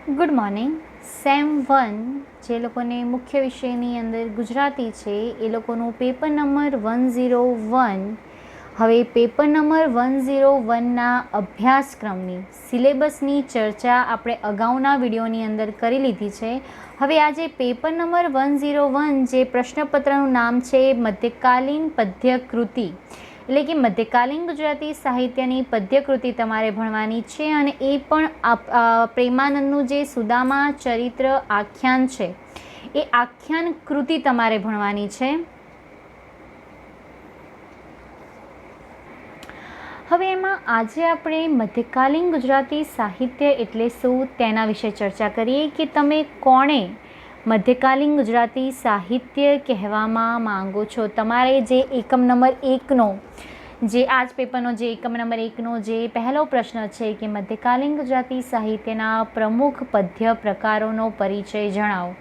Good morning. Same 1 જે લોકોને મુખ્ય વિષયની અંદર ગુજરાતી છે એ લોકોનું પેપર નંબર 101. હવે પેપર નંબર 101ના અભ્યાસક્રમની સિલેબસની ચર્ચા આપણે અગાઉના વિડીયોની અંદર કરી લીધી છે. હવે આજે પેપર નંબર 101 જે પ્રશ્નપત્રનું નામ છે મધ્યકાલીન પદ્યકૃતિ, એટલે કે મધ્યકાલીન ગુજરાતી સાહિત્યની પદ્યકૃતિ તમારે ભણવાની છે અને એ પણ પ્રેમાનંદનું જે સુદામા ચરિત્ર આખ્યાન છે એ આખ્યાન કૃતિ તમારે ભણવાની છે. હવે એમાં આજે આપણે મધ્યકાલીન ગુજરાતી સાહિત્ય એટલે શું તેના વિશે ચર્ચા કરીએ કે તમે કોણે મધ્યકાલીન ગુજરાતી સાહિત્ય કહેવામાં માંગો છો. તમારે જે એકમ નંબર 1નો જે આજ પેપરનો જે એકમ નંબર 1નો જે પહેલો પ્રશ્ન છે કે મધ્યકાલીન ગુજરાતી સાહિત્યના પ્રમુખ પદ્ય પ્રકારોનો પરિચય જણાવો.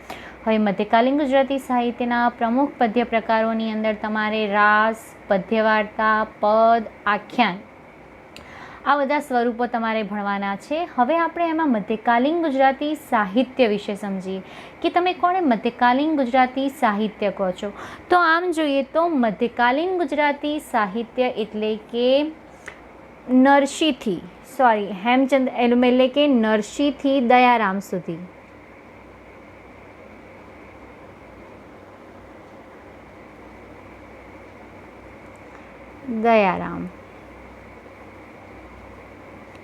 હવે મધ્યકાલીન ગુજરાતી સાહિત્યના પ્રમુખ પદ્ય પ્રકારોની અંદર તમારે રાસ, પદ્યવાર્તા, પદ, આખ્યાન આ બધા સ્વરૂપો તમારે ભણવાના છે. હવે આપણે એમાં મધ્યકાલીન ગુજરાતી સાહિત્ય વિશે સમજીએ કે તમે કોણે મધ્યકાલીન ગુજરાતી સાહિત્ય કહો છો. તો આમ જોઈએ તો મધ્યકાલીન ગુજરાતી સાહિત્ય એટલે કે હેમચંદ્ર એટલે કે નરસિંહથી દયારામ સુધી. દયારામ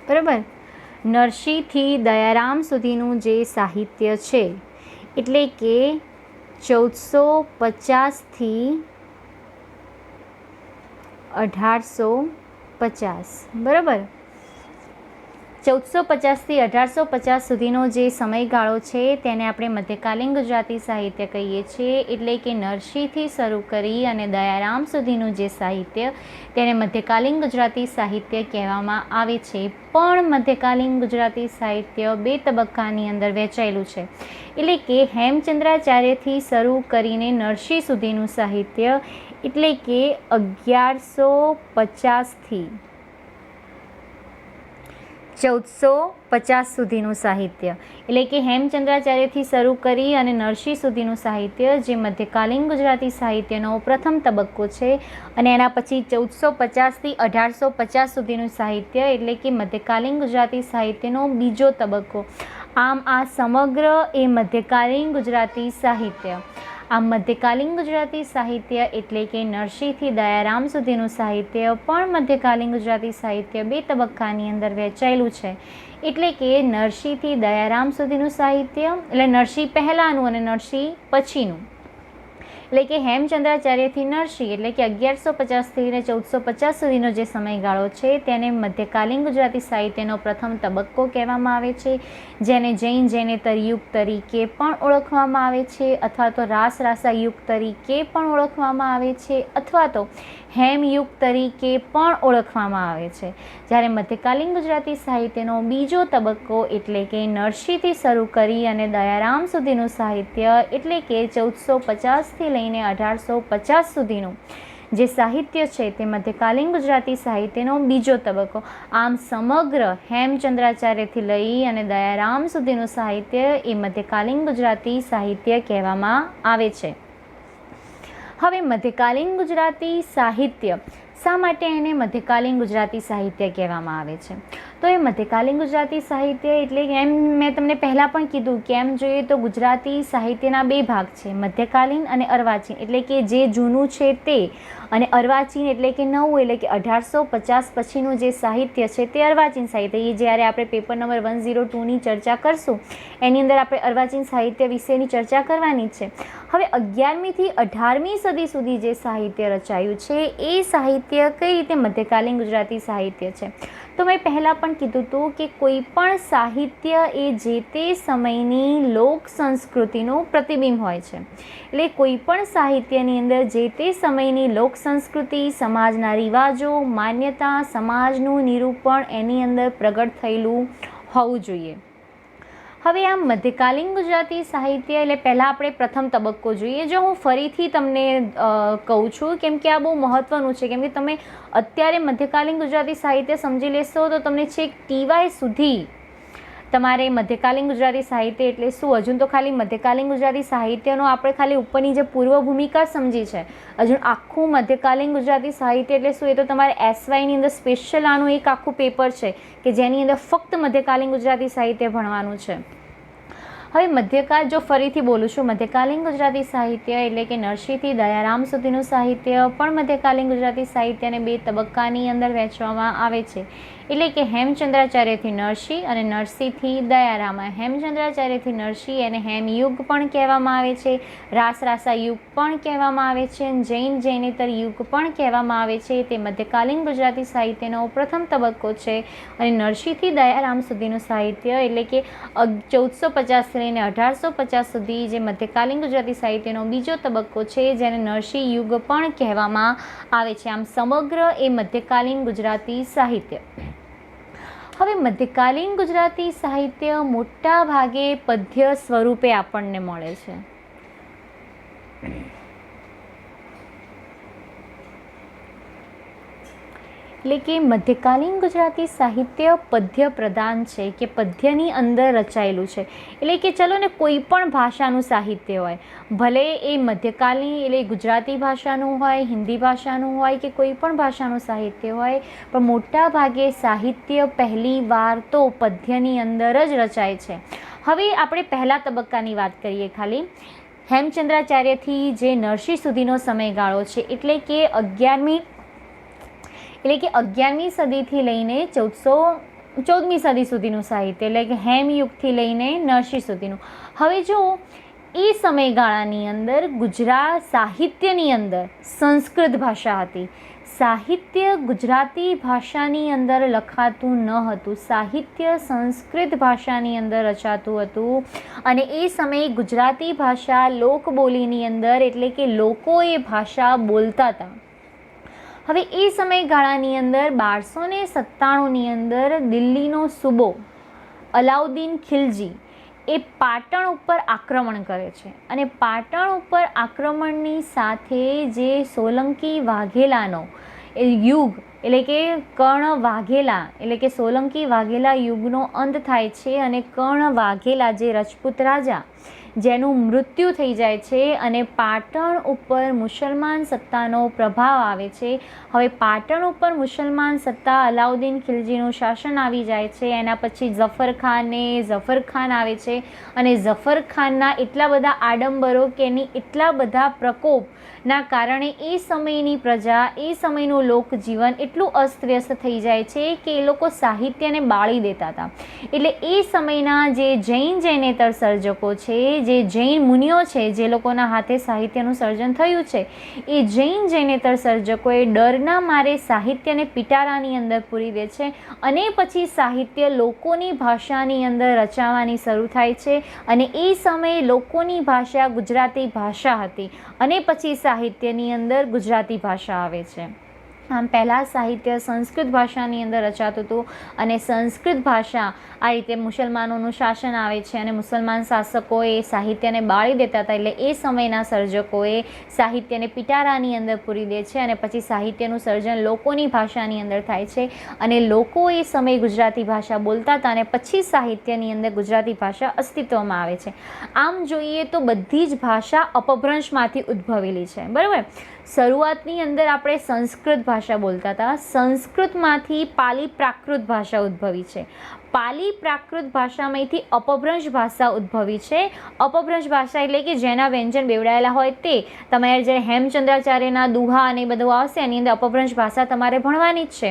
બરાબર. નરસિંહથી દયારામ સુધીનું જે સાહિત્ય છે એટલે કે 1450થી 1850 બરાબર. 1450થી 1850 સુધીનો જે સમયગાળો છે તેને આપણે મધ્યકાલીન ગુજરાતી સાહિત્ય કહીએ છીએ. એટલે કે નરસિંહથી શરૂ કરી અને દયારામ સુધીનું જે સાહિત્ય તેને મધ્યકાલીન ગુજરાતી સાહિત્ય કહેવામાં આવે છે. પણ મધ્યકાલીન ગુજરાતી સાહિત્ય બે તબક્કાની અંદર વહેંચાયેલું છે. એટલે કે હેમચંદ્રાચાર્યથી શરૂ કરીને નરસિંહ સુધીનું સાહિત્ય એટલે કે 1150થી 1450 સુધીનું સાહિત્ય એટલે કે હેમચંદ્રાચાર્યથી શરૂ કરી અને નરસિંહ સુધીનું સાહિત્ય જે મધ્યકાલીન ગુજરાતી સાહિત્યનો પ્રથમ તબક્કો છે. અને એના પછી 1450થી 1850 સુધીનું સાહિત્ય એટલે કે મધ્યકાલીન ગુજરાતી સાહિત્યનો બીજો તબક્કો. આમ આ સમગ્ર એ મધ્યકાલીન ગુજરાતી સાહિત્ય. આ મધ્યકાલીન ગુજરાતી સાહિત્ય એટલે કે નરસિંહથી દયારામ સુધીનું સાહિત્ય પણ મધ્યકાલીન ગુજરાતી સાહિત્ય બે તબક્કાની અંદર વહેંચાયેલું છે. એટલે કે નરસિંહથી દયારામ સુધીનું સાહિત્ય એટલે નરસિંહ પહેલાંનું અને નરસિંહ પછીનું. એટલે કે હેમચંદ્રાચાર્યથી નરસિંહ એટલે કે 1150થી 1450 સુધીનો જે સમયગાળો છે તેને મધ્યકાલીન ગુજરાતી સાહિત્યનો પ્રથમ તબક્કો કહેવામાં આવે છે. જેને જૈન જૈનેતર યુગ તરીકે પણ ઓળખવામાં આવે છે અથવા તો રાસરાસા યુગ તરીકે પણ ઓળખવામાં આવે છે અથવા તો હેમયુગ તરીકે પણ ઓળખવામાં આવે છે. જ્યારે મધ્યકાલીન ગુજરાતી સાહિત્યનો બીજો તબક્કો એટલે કે નરસિંહથી શરૂ કરી અને દયારામ સુધીનું સાહિત્ય એટલે કે 1450થી લઈને 1850 સુધીનું જે સાહિત્ય છે તે મધ્યકાલીન ગુજરાતી સાહિત્યનો બીજો તબક્કો. આમ સમગ્ર હેમચંદ્રાચાર્યથી લઈ અને દયારામ સુધીનું સાહિત્ય એ મધ્યકાલીન ગુજરાતી સાહિત્ય કહેવામાં આવે છે. હવે મધ્યકાલીન ગુજરાતી સાહિત્ય શા માટે એને મધ્યકાલીન ગુજરાતી સાહિત્ય કહેવામાં આવે છે? તો એ મધ્યકાલીન ગુજરાતી સાહિત્ય એટલે એમ મેં તમને પહેલાં પણ કીધું કે એમ જોઈએ તો ગુજરાતી સાહિત્યના બે ભાગ છે, મધ્યકાલીન અને અર્વાચીન. એટલે કે જે જૂનું છે તે અને અર્વાચીન એટલે કે નવું એટલે કે 1850 પછીનું જે સાહિત્ય છે તે અર્વાચીન સાહિત્ય. એ જ્યારે આપણે પેપર નંબર 102ની ચર્ચા કરશું એની અંદર આપણે અર્વાચીન સાહિત્ય વિશેની ચર્ચા કરવાની છે. હવે 11મીથી 18મી સદી સુધી જે સાહિત્ય રચાયું છે એ સાહિત્ય કઈ રીતે મધ્યકાલીન ગુજરાતી સાહિત્ય છે? તો મેં પહેલાં પણ કીધું હતું કે કોઈ પણ સાહિત્ય એ જે તે સમયની લોક સંસ્કૃતિનું પ્રતિબિંબ હોય છે. એટલે કોઈ પણ સાહિત્યની અંદર જે તે સમયની લોક સંસ્કૃતિ, સમાજના રિવાજો, માન્યતા, સમાજનું નિરૂપણ એની અંદર પ્રગટ થયેલું હોવું જોઈએ. હવે આ મધ્યકાલીન ગુજરાતી સાહિત્ય એટલે પહેલાં આપણે પ્રથમ તબક્કો જોઈએ. જો હું ફરીથી તમને કહું છું કેમ કે આ બહુ મહત્ત્વનું છે, કેમ કે તમે અત્યારે મધ્યકાલીન ગુજરાતી સાહિત્ય સમજી લેશો તો તમને છેક ટીવાય સુધી તમારે મધ્યકાલીન ગુજરાતી સાહિત્ય એટલે શું, હજુ તો ખાલી મધ્યકાલીન ગુજરાતી સાહિત્યનો આપણે ખાલી ઉપરની જે પૂર્વ ભૂમિકા સમજી છે, હજુ આખું મધ્યકાલીન ગુજરાતી સાહિત્ય એટલે શું એ તો તમારે એસવાયની અંદર સ્પેશિયલ આનું એક આખું પેપર છે કે જેની અંદર ફક્ત મધ્યકાલીન ગુજરાતી સાહિત્ય ભણવાનું છે. હવે મધ્યકાળ, જો ફરીથી બોલું છું, મધ્યકાલીન ગુજરાતી સાહિત્ય એટલે કે નરસિંહથી દયારામ સુધીનું સાહિત્ય પણ મધ્યકાલીન ગુજરાતી સાહિત્યને 2 તબક્કાની અંદર વહેંચવામાં આવે છે. એટલે કે હેમચંદ્રાચાર્યથી નરસિંહ અને નરસિંહથી દયારામ. હેમચંદ્રાચાર્યથી નરસિંહ એને હેમયુગ પણ કહેવામાં આવે છે, રાસરાસા યુગ પણ કહેવામાં આવે છે, જૈન જૈનેતર યુગ પણ કહેવામાં આવે છે. તે મધ્યકાલીન ગુજરાતી સાહિત્યનો પ્રથમ તબક્કો છે. અને નરસિંહથી દયારામ સુધીનું સાહિત્ય એટલે કે 1450 લઈને 1850 સુધી જે મધ્યકાલીન ગુજરાતી સાહિત્યનો બીજો તબક્કો છે, જેને નરસિંહ યુગ પણ કહેવામાં આવે છે. આમ સમગ્ર એ મધ્યકાલીન ગુજરાતી સાહિત્ય. હવે મધ્યકાલીન ગુજરાતી સાહિત્ય મોટા ભાગે પદ્ય સ્વરૂપે આપણને મળે છે. એટલે કે મધ્યકાલીન ગુજરાતી સાહિત્ય પદ્ય પ્રધાન છે કે પદ્યની અંદર રચાયેલું છે. એટલે કે ચલો ને કોઈ પણ ભાષાનું સાહિત્ય હોય, ભલે એ મધ્યકાલીન એટલે ગુજરાતી ભાષાનું હોય, હિન્દી ભાષાનું હોય કે કોઈ પણ ભાષાનું સાહિત્ય હોય, પણ મોટા ભાગે સાહિત્ય પહેલી વાર તો પદ્યની અંદર જ રચાય છે. હવે આપણે પહેલા તબક્કાની વાત કરીએ. ખાલી હેમચંદ્રાચાર્યથી જે નરસિંહ સુધીનો સમયગાળો છે, એટલે કે 11મી સદીથી લઈને 14મી સદી સુધીનું સાહિત્ય, એટલે કે હેમયુગથી લઈને નરસિંહ સુધીનું. હવે જો એ સમયગાળાની અંદર ગુજરાત સાહિત્યની અંદર સંસ્કૃત ભાષા હતી. સાહિત્ય ગુજરાતી ભાષાની અંદર લખાતું ન હતું, સાહિત્ય સંસ્કૃત ભાષાની અંદર રચાતું હતું. અને એ સમયે ગુજરાતી ભાષા લોકબોલીની અંદર એટલે કે લોકો એ ભાષા બોલતા હતા. હવે એ સમયગાળાની અંદર 1297ની અંદર દિલ્હીનો સૂબો અલાઉદ્દીન ખિલજી એ પાટણ ઉપર આક્રમણ કરે છે. અને પાટણ ઉપર આક્રમણની સાથે જે સોલંકી વાઘેલાનો યુગ એટલે કે કર્ણ વાઘેલા એટલે કે સોલંકી વાઘેલા યુગનો અંત થાય છે. અને કર્ણ વાઘેલા જે રજપૂત રાજા જેનું મૃત્યુ થઈ જાય છે અને પાટણ ઉપર મુસલમાન સત્તાનો પ્રભાવ આવે છે. હવે પાટણ ઉપર મુસલમાન સત્તા અલાઉદ્દીન ખિલજીનું શાસન આવી જાય છે. એના પછી ઝફરખાન આવે છે. અને ઝફરખાનના એટલા બધા આડંબરો કે એની એટલા બધા પ્રકોપના કારણે એ સમયની પ્રજા, એ સમયનું લોકજીવન એટલું અસ્તવ્યસ્ત થઈ જાય છે કે એ લોકો સાહિત્યને બાળી દેતા હતા. એટલે એ સમયના જે જૈનેતર સર્જકો છે, જે જૈન મુનિઓ છે, જે લોકોના હાથે સાહિત્યનું સર્જન થયું છે, એ જૈનેતર સર્જકોએ ડરના મારે સાહિત્યને પિટારાની અંદર પૂરી દે છે. અને પછી સાહિત્ય લોકોની ભાષાની અંદર રચાવાની શરૂ થાય છે. અને એ સમયે લોકોની ભાષા ગુજરાતી ભાષા હતી. અને પછી સાહિત્યની અંદર ગુજરાતી ભાષા આવે છે. આમ પહેલાં સાહિત્ય સંસ્કૃત ભાષાની અંદર રચાતું હતું. અને સંસ્કૃત ભાષા આ રીતે મુસલમાનોનું શાસન આવે છે અને મુસલમાન શાસકોએ સાહિત્યને બાળી દેતા હતા. એટલે એ સમયના સર્જકોએ સાહિત્યને પિટારાની અંદર પૂરી દે છે. અને પછી સાહિત્યનું સર્જન લોકોની ભાષાની અંદર થાય છે. અને લોકો એ સમયે ગુજરાતી ભાષા બોલતા હતા. અને પછી સાહિત્યની અંદર ગુજરાતી ભાષા અસ્તિત્વમાં આવે છે. આમ જોઈએ તો બધી જ ભાષા અપભ્રંશમાંથી ઉદ્ભવેલી છે. બરાબર. શરૂઆતની અંદર આપણે સંસ્કૃત ભાષા બોલતા હતા. સંસ્કૃતમાંથી પાલી પ્રાકૃત ભાષા ઉદ્ભવી છે. પાલી પ્રાકૃત ભાષામાંથી અપભ્રંશ ભાષા ઉદ્ભવી છે. અપભ્રંશ ભાષા એટલે કે જેના વ્યંજન બેવડાયેલા હોય તે. તમારે જ્યારે હેમચંદ્રાચાર્યના દુહા અને બધું આવશે એની અંદર અપભ્રંશ ભાષા તમારે ભણવાની જ છે.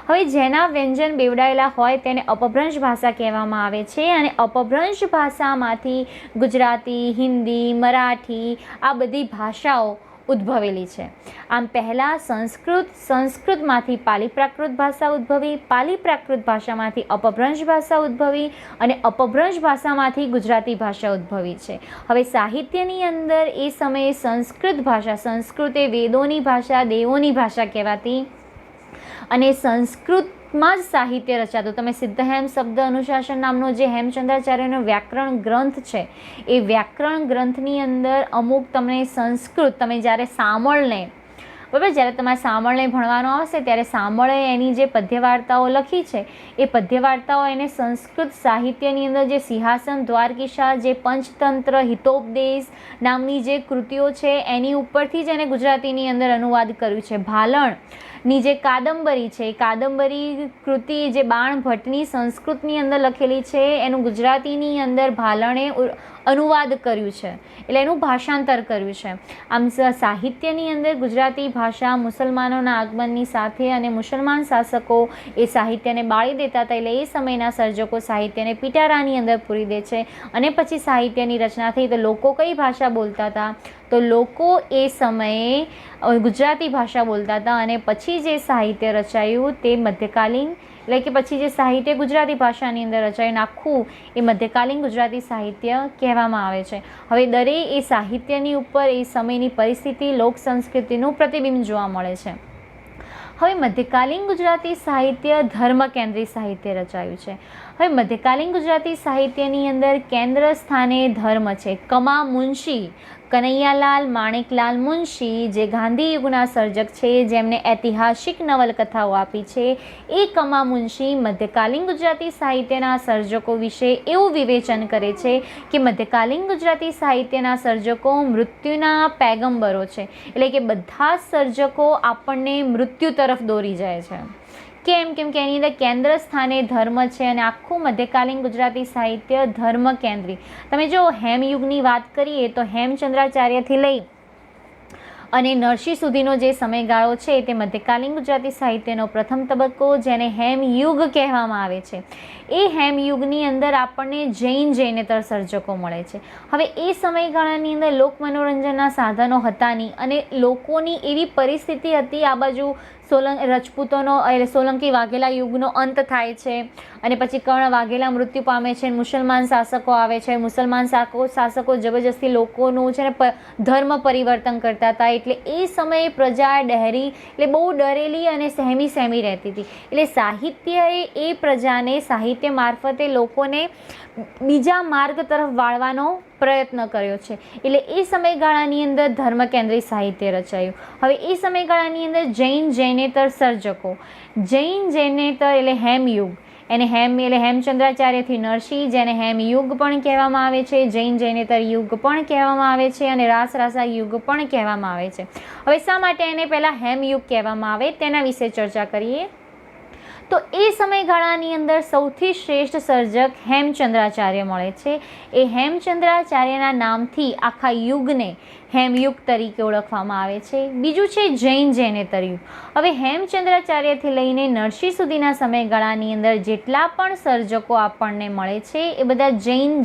હવે જેના વ્યંજન બેવડાયેલા હોય તેને અપભ્રંશ ભાષા કહેવામાં આવે છે. અને અપભ્રંશ ભાષામાંથી ગુજરાતી, હિન્દી, મરાઠી આ બધી ભાષાઓ ઉદ્ભવેલી છે. આમ પહેલાં સંસ્કૃતમાંથી પાલી પ્રાકૃત ભાષા ઉદ્ભવી, પાલી પ્રાકૃત ભાષામાંથી અપભ્રંશ ભાષા ઉદ્ભવી અને અપભ્રંશ ભાષામાંથી ગુજરાતી ભાષા ઉદ્ભવી છે. હવે સાહિત્યની અંદર એ સમયે સંસ્કૃત ભાષા, સંસ્કૃત એ વેદોની ભાષા, દેવોની ભાષા કહેવાતી. અને સંસ્કૃતમાં જ સાહિત્ય રચાતું. તમે સિદ્ધહેમ શબ્દ અનુશાસન નામનો જે હેમચંદ્રાચાર્યનો વ્યાકરણ ગ્રંથ છે, એ વ્યાકરણ ગ્રંથની અંદર અમુક તમને સંસ્કૃત, તમે જ્યારે સામળને બરાબર. જ્યારે તમારે સામળને ભણવાનો આવશે ત્યારે સામળે એની જે પદ્ય વાર્તાઓ લખી છે એ પદ્ય વાર્તાઓ એને સંસ્કૃત સાહિત્યની અંદર જે સિંહાસન દ્વારકીશા, જે પંચતંત્ર, હિતોપદેશ નામની જે કૃતિઓ છે એની ઉપરથી જ એને ગુજરાતીની અંદર અનુવાદ કર્યું છે. ભાલણની જે કાદંબરી છે, કાદંબરી કૃતિ જે બાણ ભટ્ટની સંસ્કૃતની અંદર લખેલી છે એનું ગુજરાતીની અંદર ભાલણે અનુવાદ કર્યું છે, એટલે એનું ભાષાંતર કર્યું છે. આમ સાહિત્યની અંદર ગુજરાતી ભાષા મુસલમાનોના આગમનની સાથે અને મુસલમાન શાસકો એ સાહિત્યને બાળી દેતા હતા, એટલે એ સમયના સર્જકો સાહિત્યને પિટારાની અંદર પૂરી દે છે. અને પછી સાહિત્યની રચના થઈ તો લોકો કઈ ભાષા બોલતા હતા? તો લોકો એ સમયે ગુજરાતી ભાષા બોલતા હતા. અને પછી જે સાહિત્ય રચાયું તે મધ્યકાલીન, એટલે કે પછી જે સાહિત્ય ગુજરાતી ભાષાની અંદર રચાયું આખું એ મધ્યકાલીન ગુજરાતી સાહિત્ય કહેવામાં આવે છે. હવે દરેક એ સાહિત્યની ઉપર એ સમયની પરિસ્થિતિ, લોક સંસ્કૃતિનું પ્રતિબિંબ જોવા મળે છે. હવે મધ્યકાલીન ગુજરાતી સાહિત્ય ધર્મ કેન્દ્રિત સાહિત્ય રચાયું છે. હવે મધ્યકાલીન ગુજરાતી સાહિત્યની અંદર કેન્દ્ર સ્થાને ધર્મ છે. કમા મુનશી, કનૈયાલાલ માણેકલાલ મુનશી જે ગાંધી યુગના સર્જક છે, જેમને ઐતિહાસિક નવલકથાઓ આપી છે, એ કમા મુનશી મધ્યકાલીન ગુજરાતી સાહિત્યના સર્જકો વિશે એવું વિવેચન કરે છે કે મધ્યકાલીન ગુજરાતી સાહિત્યના સર્જકો મૃત્યુના પેગમ્બરો છે, એટલે કે બધા સર્જકો આપણને મૃત્યુ તરફ દોરી જાય છે. કેમ? કેમ કે એની અંદર કેન્દ્ર સ્થાને ધર્મ છે અને આખું મધ્યકાલીન ગુજરાતી સાહિત્ય ધર્મ કેન્દ્રી. તમે જો હેમયુગની વાત કરીએ તો હેમચંદ્રાચાર્યથી લઈ અને નરસિંહ સુધીનો જે સમયગાળો છે તે મધ્યકાલીન ગુજરાતી સાહિત્યનો પ્રથમ તબક્કો, જેને હેમયુગ કહેવામાં આવે છે. એ હેમયુગની અંદર આપણને જૈનેતર સર્જકો મળે છે. હવે એ સમયગાળાની અંદર લોક મનોરંજનના સાધનો હતા નહીં અને લોકોની એવી પરિસ્થિતિ હતી, આ બાજુ રજપૂતોનો સોલંકી વાઘેલા યુગનો અંત થાય છે અને પછી કર્ણ વાઘેલા મૃત્યુ પામે છે, મુસલમાન શાસકો આવે છે. મુસલમાન શાસકો જબરજસ્તી લોકોનું છે ને ધર્મ પરિવર્તન કરતા હતા, એટલે એ સમયે પ્રજા ડહેરી, એટલે બહુ ડરેલી અને સહેમી રહેતી હતી. એટલે સાહિત્યએ એ પ્રજાને સાહિત્ય મારફતે લોકોને બીજા માર્ગ તરફ વાળવાનો પ્રયત્ન કર્યો છે. એટલે એ સમયગાળાની અંદર ધર્મ કેન્દ્રિત સાહિત્ય રચાયું. હવે એ સમયગાળાની અંદર જૈનેતર સર્જકો, જૈનેતર એટલે હેમયુગ, એને એટલે હેમચંદ્રાચાર્યથી નરસિંહ, જેને હેમયુગ પણ કહેવામાં આવે છે, જૈનેતર યુગ પણ કહેવામાં આવે છે અને રાસરાસા યુગ પણ કહેવામાં આવે છે. હવે શા માટે એને પહેલાં હેમયુગ કહેવામાં આવે તેના વિશે ચર્ચા કરીએ. તો એ સમયગાળાની અંદર સૌથી શ્રેષ્ઠ સર્જક હેમચંદ્રાચાર્ય મળે છે. એ હેમચંદ્રાચાર્યના નામથી આખા યુગને હેમયુગ તરીકે ઓળખવામાં આવે છે. બીજું છે જૈનેતર યુગ. હવે હેમચંદ્રાચાર્યથી લઈને નરસિંહ સુધીના સમયગાળાની અંદર જેટલા પણ સર્જકો આપણને મળે છે એ બધા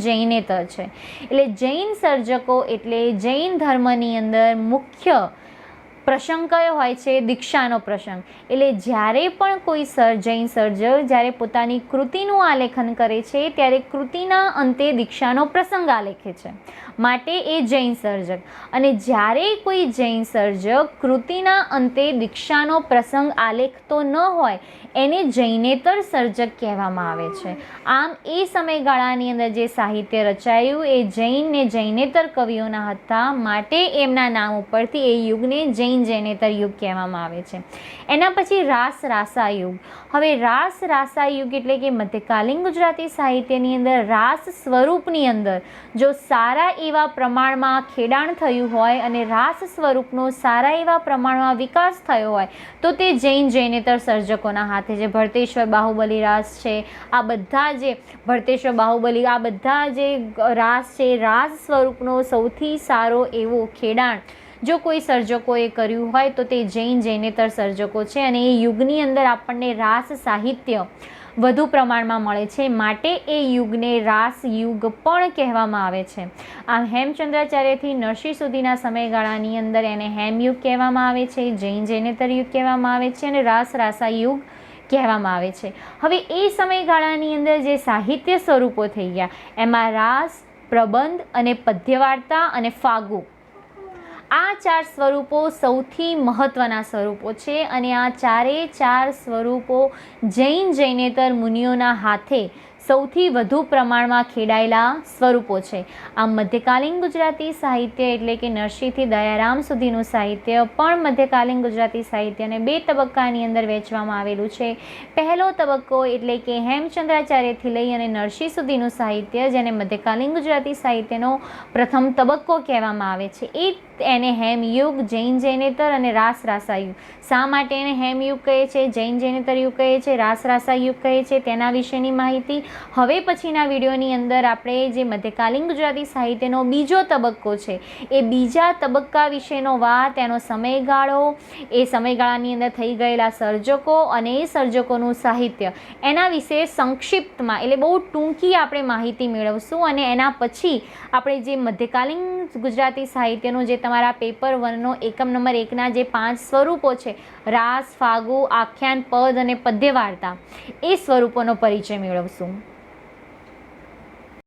જૈનેતર છે. એટલે જૈન સર્જકો એટલે જૈન ધર્મની અંદર મુખ્ય પ્રસંગ કયો હોય છે? દીક્ષાનો પ્રસંગ. એટલે જ્યારે પણ કોઈ જૈન સર્જક જ્યારે પોતાની કૃતિનું આલેખન કરે છે ત્યારે કૃતિના અંતે દીક્ષાનો પ્રસંગ આલેખે છે, માટે એ જૈન સર્જક. અને જ્યારે કોઈ જૈન સર્જક કૃતિના અંતે દીક્ષાનો પ્રસંગ આલેખતો ન હોય એને જૈનેતર સર્જક કહેવામાં આવે છે. આમ એ સમયગાળાની અંદર જે સાહિત્ય રચાયું એ જૈન ને જૈનેતર કવિઓના હતા, માટે એમના નામ ઉપરથી એ યુગને જૈનેતર યુગ કહેવામાં આવે છે. એના પછી રાસરાસા યુગ. હવે રાસરાસા યુગ એટલે કે મધ્યકાલીન ગુજરાતી સાહિત્યની અંદર રાસ સ્વરૂપની અંદર જો સારા એવા પ્રમાણમાં ખેડાણ થયું હોય અને રાસ સ્વરૂપનો સારા એવા પ્રમાણમાં વિકાસ થયો હોય તો તે જૈનેતર સર્જકોના હાથે છે. ભરતેશ્વર બાહુબલી રાસ છે, આ બધા જે ભરતેશ્વર બાહુબલી આ બધા જે રાસ છે, રાસ સ્વરૂપનો સૌથી સારો એવો ખેડાણ જો કોઈ સર્જકોએ કર્યું હોય તો તે જૈનેતર સર્જકો છે. અને એ યુગની અંદર આપણને રાસ સાહિત્ય વધુ પ્રમાણમાં મળે છે, માટે એ યુગને રાસ યુગ પણ કહેવામાં આવે છે. આમ હેમચંદ્રાચાર્યથી નરસિંહ સુધીના સમયગાળાની અંદર એને હેમયુગ કહેવામાં આવે છે, જૈનેતર યુગ કહેવામાં આવે છે અને રાસરાસા યુગ કહેવામાં આવે છે. હવે એ સમયગાળાની અંદર જે સાહિત્ય સ્વરૂપો થઈ ગયા એમાં રાસ, પ્રબંધ અને પદ્યવાર્તા અને ફાગુ, આ ચાર સ્વરૂપો સૌથી મહત્ત્વના સ્વરૂપો છે. અને આ ચારે ચાર સ્વરૂપો જૈનેતર મુનિઓના હાથે સૌથી વધુ પ્રમાણમાં ખેડાયેલા સ્વરૂપો છે. આમ મધ્યકાલીન ગુજરાતી સાહિત્ય એટલે કે નરસિંહથી દયારામ સુધીનું સાહિત્ય પણ મધ્યકાલીન ગુજરાતી સાહિત્યને 2 તબક્કાની અંદર વહેંચવામાં આવેલું છે. પહેલો તબક્કો એટલે કે હેમચંદ્રાચાર્યથી લઈ અને નરસિંહ સુધીનું સાહિત્ય, જેને મધ્યકાલીન ગુજરાતી સાહિત્યનો પ્રથમ તબક્કો કહેવામાં આવે છે, એને હેમયુગ, જૈન જૈનેતર અને રાસ રાસા યુગ. શા માટે એને હેમયુગ કહે છે, જૈન જૈનેતર યુગ કહે છે, રાસ રાસા યુગ કહે છે, તેના વિશેની માહિતી હવે પછીના વિડીયોની અંદર આપણે જે મધ્યકાલીન ગુજરાતી સાહિત્યનો બીજો તબક્કો છે એ બીજા તબક્કા વિશેનો વાત, તેનો સમયગાળો, એ સમયગાળાની અંદર થઈ ગયેલા સર્જકો અને એ સર્જકોનું સાહિત્ય, એના વિશે સંક્ષિપ્તમાં એટલે બહુ ટૂંકી આપણે માહિતી મેળવશું. અને એના પછી આપણે જે મધ્યકાલીન ગુજરાતી સાહિત્યનું જે તમારા પેપર 1નો એકમ નંબર 1ના જે 5 સ્વરૂપો છે, રાસ, ફાગુ, આખ્યાન, પદ અને પદ્ય વાર્તા, એ સ્વરૂપોનો પરિચય મેળવશું.